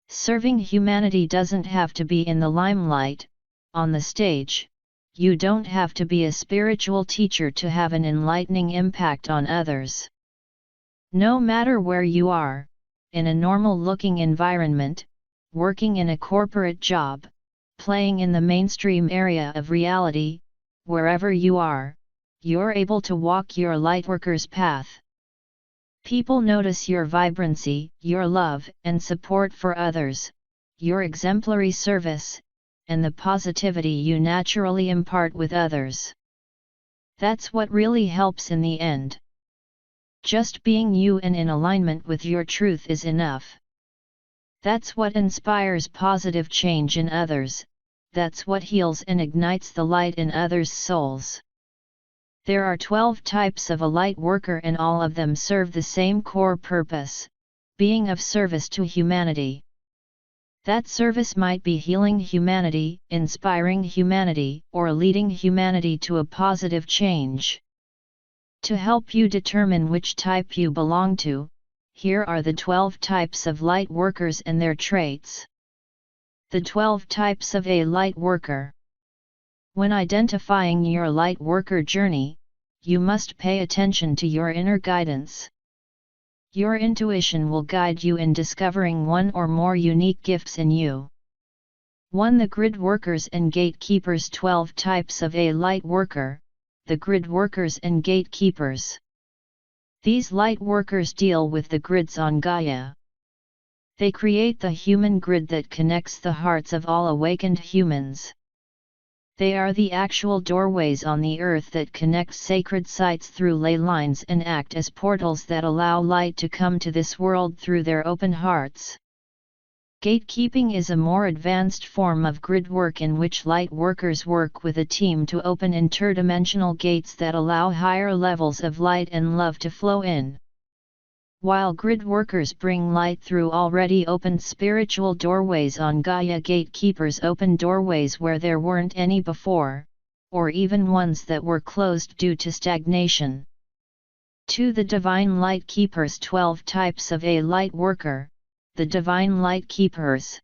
Serving humanity doesn't have to be in the limelight, on the stage. You don't have to be a spiritual teacher to have an enlightening impact on others. No matter where you are, in a normal-looking environment, working in a corporate job, playing in the mainstream area of reality, wherever you are, you're able to walk your lightworker's path. People notice your vibrancy, your love and support for others, your exemplary service, and the positivity you naturally impart with others. That's what really helps in the end. Just being you and in alignment with your truth is enough. That's what inspires positive change in others, that's what heals and ignites the light in others' souls. There are 12 types of a light worker and all of them serve the same core purpose, being of service to humanity. That service might be healing humanity, inspiring humanity, or leading humanity to a positive change. To help you determine which type you belong to, here are the 12 types of light workers and their traits. The 12 types of a light worker. When identifying your light worker journey, you must pay attention to your inner guidance. Your intuition will guide you in discovering one or more unique gifts in you. 1. The grid workers and gatekeepers. 12 types of a light worker, the grid workers and gatekeepers. These light workers deal with the grids on Gaia. They create the human grid that connects the hearts of all awakened humans. They are the actual doorways on the earth that connect sacred sites through ley lines and act as portals that allow light to come to this world through their open hearts. Gatekeeping is a more advanced form of grid work in which light workers work with a team to open interdimensional gates that allow higher levels of light and love to flow in. While grid workers bring light through already opened spiritual doorways on Gaia, gatekeepers open doorways where there weren't any before, or even ones that were closed due to stagnation. 2. The divine light keepers. 12 types of a light worker, the divine light keepers.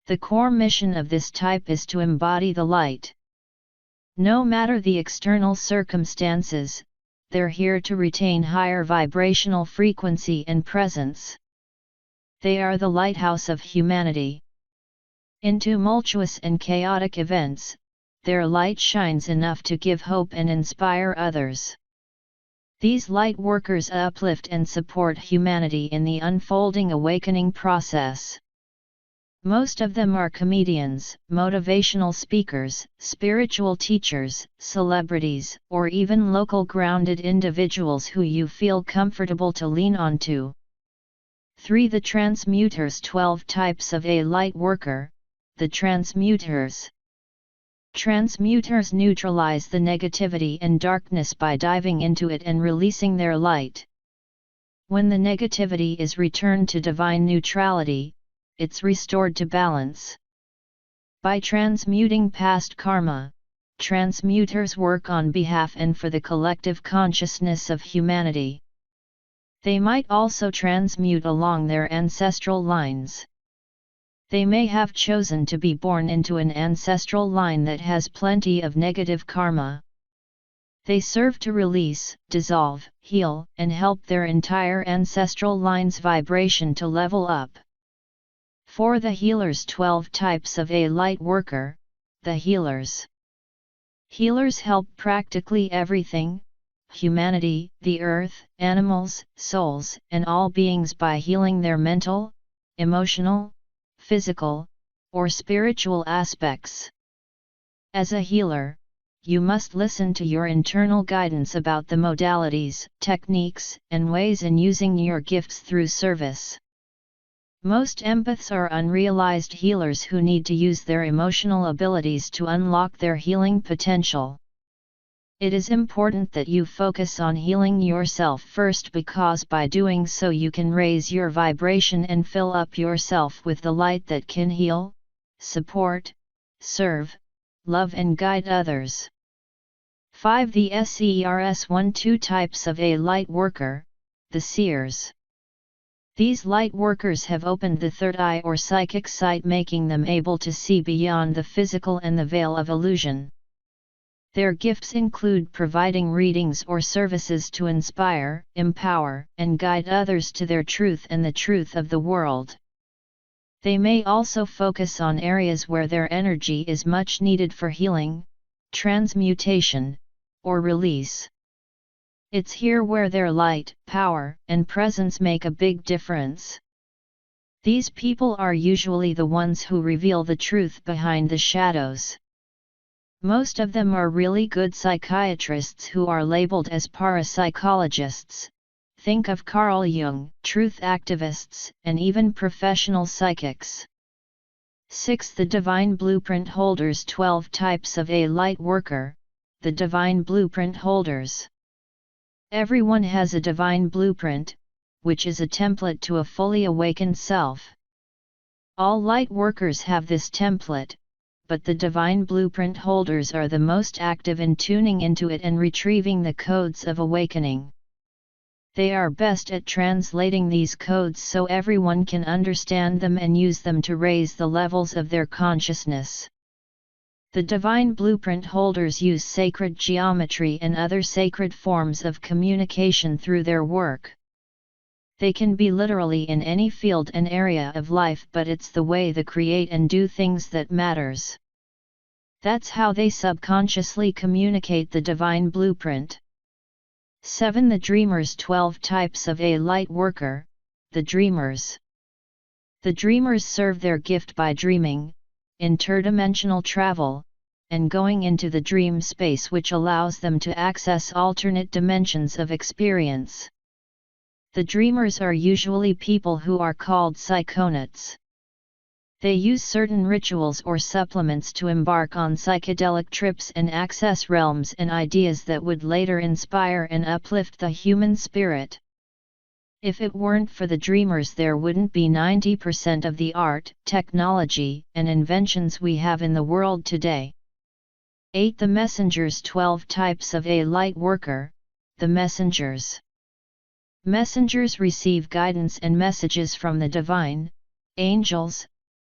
The core mission of this type is to embody the light. No matter the external circumstances, they're here to retain higher vibrational frequency and presence. They are the lighthouse of humanity. In tumultuous and chaotic events, their light shines enough to give hope and inspire others. These light workers uplift and support humanity in the unfolding awakening process. Most of them are comedians, motivational speakers, spiritual teachers, celebrities, or even local grounded individuals who you feel comfortable to lean on to. 3. The transmuters. 12 types of a light worker, the transmuters. Transmuters neutralize the negativity and darkness by diving into it and releasing their light. When the negativity is returned to divine neutrality, it's restored to balance. By transmuting past karma, transmuters work on behalf and for the collective consciousness of humanity. They might also transmute along their ancestral lines. They may have chosen to be born into an ancestral line that has plenty of negative karma. They serve to release, dissolve, heal, and help their entire ancestral line's vibration to level up. 4. The healers. 12 types of a light worker, the healers. Healers help practically everything, humanity, the earth, animals, souls, and all beings by healing their mental, emotional, physical, or spiritual aspects. As a healer, you must listen to your internal guidance about the modalities, techniques, and ways in using your gifts through service. Most empaths are unrealized healers who need to use their emotional abilities to unlock their healing potential. It is important that you focus on healing yourself first, because by doing so you can raise your vibration and fill up yourself with the light that can heal, support, serve, love and guide others. 5. The SERS-1-2 types of a light worker, the seers. These light workers have opened the third eye or psychic sight, making them able to see beyond the physical and the veil of illusion. Their gifts include providing readings or services to inspire, empower, and guide others to their truth and the truth of the world. They may also focus on areas where their energy is much needed for healing, transmutation, or release. It's here where their light, power, and presence make a big difference. These people are usually the ones who reveal the truth behind the shadows. Most of them are really good psychiatrists who are labeled as parapsychologists. Think of Carl Jung, truth activists, and even professional psychics. 6. The Divine Blueprint Holders. 12 types of a light worker, the Divine Blueprint Holders. Everyone has a divine blueprint, which is a template to a fully awakened self. All light workers have this template, but the divine blueprint holders are the most active in tuning into it and retrieving the codes of awakening. They are best at translating these codes so everyone can understand them and use them to raise the levels of their consciousness. The divine blueprint holders use sacred geometry and other sacred forms of communication through their work. They can be literally in any field and area of life, but it's the way they create and do things that matters. That's how they subconsciously communicate the divine blueprint. 7. The Dreamers. 12 types of a light worker, the Dreamers. The Dreamers serve their gift by dreaming, interdimensional travel, and going into the dream space, which allows them to access alternate dimensions of experience. The Dreamers are usually people who are called psychonauts. They use certain rituals or supplements to embark on psychedelic trips and access realms and ideas that would later inspire and uplift the human spirit. If it weren't for the Dreamers, there wouldn't be 90% of the art, technology, and inventions we have in the world today. 8. The Messengers. 12 types of a light worker, the Messengers. Messengers receive guidance and messages from the divine, angels,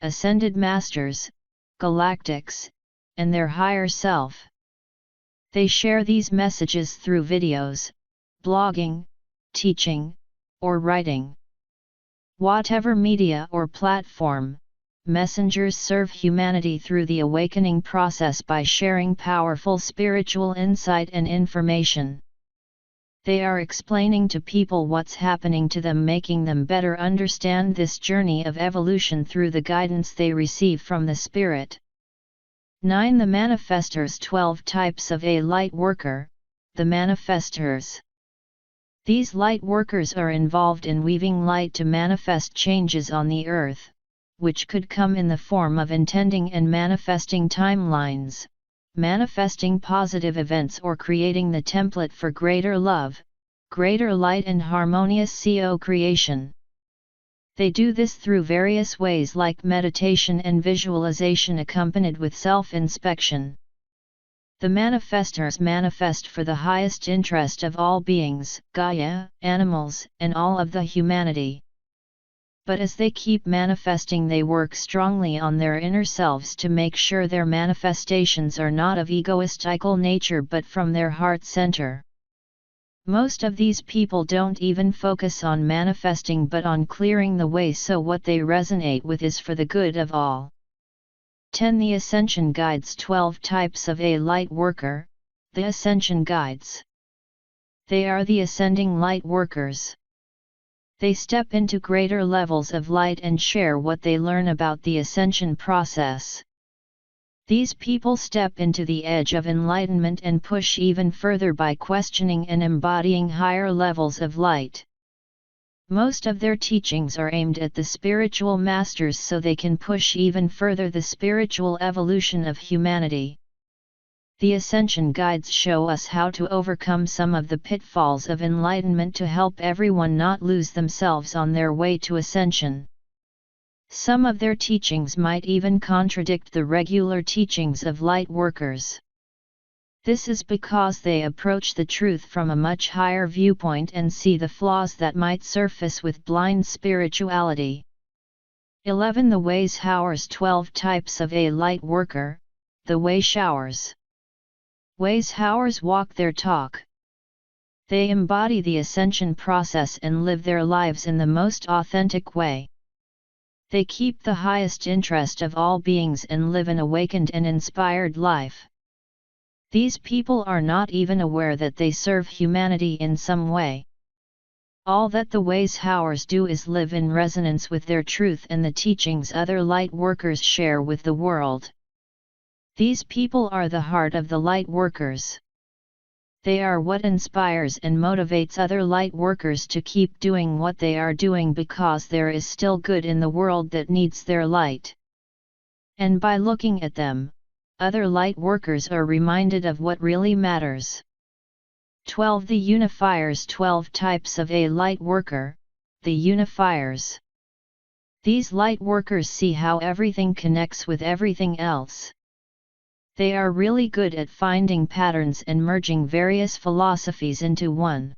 ascended masters, galactics, and their higher self. They share these messages through videos, blogging, teaching, or writing. Whatever media or platform, messengers serve humanity through the awakening process by sharing powerful spiritual insight and information. They are explaining to people what's happening to them, making them better understand this journey of evolution through the guidance they receive from the Spirit. 9. The Manifestors. 12 types of a light worker, the Manifestors. These light workers are involved in weaving light to manifest changes on the earth, which could come in the form of intending and manifesting timelines, manifesting positive events, or creating the template for greater love, greater light and harmonious co-creation. They do this through various ways like meditation and visualization accompanied with self-inspection. The manifestors manifest for the highest interest of all beings, Gaia, animals, and all of the humanity. But as they keep manifesting, they work strongly on their inner selves to make sure their manifestations are not of egoistical nature but from their heart center. Most of these people don't even focus on manifesting but on clearing the way so what they resonate with is for the good of all. 10. The Ascension Guides. 12 types of a light worker, the Ascension Guides. They are the ascending light workers. They step into greater levels of light and share what they learn about the ascension process. These people step into the edge of enlightenment and push even further by questioning and embodying higher levels of light. Most of their teachings are aimed at the spiritual masters so they can push even further the spiritual evolution of humanity. The Ascension Guides show us how to overcome some of the pitfalls of enlightenment to help everyone not lose themselves on their way to ascension. Some of their teachings might even contradict the regular teachings of light workers. This is because they approach the truth from a much higher viewpoint and see the flaws that might surface with blind spirituality. 11. The Weishauers. 12 types of a light worker. The Weishauers. Weishauers walk their talk. They embody the ascension process and live their lives in the most authentic way. They keep the highest interest of all beings and live an awakened and inspired life. These people are not even aware that they serve humanity in some way. All that the Weishauers do is live in resonance with their truth and the teachings other light workers share with the world. These people are the heart of the light workers. They are what inspires and motivates other light workers to keep doing what they are doing because there is still good in the world that needs their light. And by looking at them, other light workers are reminded of what really matters. 12. The Unifiers. 12 types of a light worker. The Unifiers. These light workers see how everything connects with everything else. They are really good at finding patterns and merging various philosophies into one.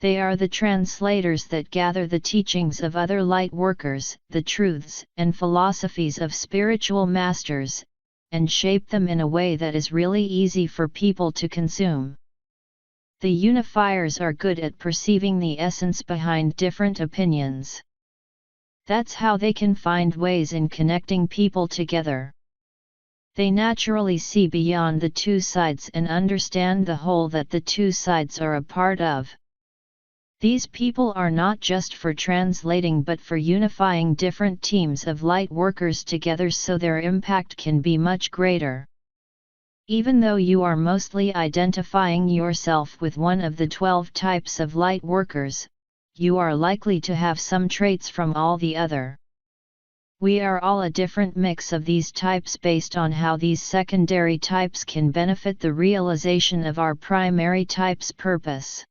They are the translators that gather the teachings of other light workers, the truths and philosophies of spiritual masters, and shape them in a way that is really easy for people to consume. The Unifiers are good at perceiving the essence behind different opinions. That's how they can find ways in connecting people together. They naturally see beyond the two sides and understand the whole that the two sides are a part of. These people are not just for translating but for unifying different teams of light workers together so their impact can be much greater. Even though you are mostly identifying yourself with one of the 12 types of light workers, you are likely to have some traits from all the other. We are all a different mix of these types based on how these secondary types can benefit the realization of our primary type's purpose.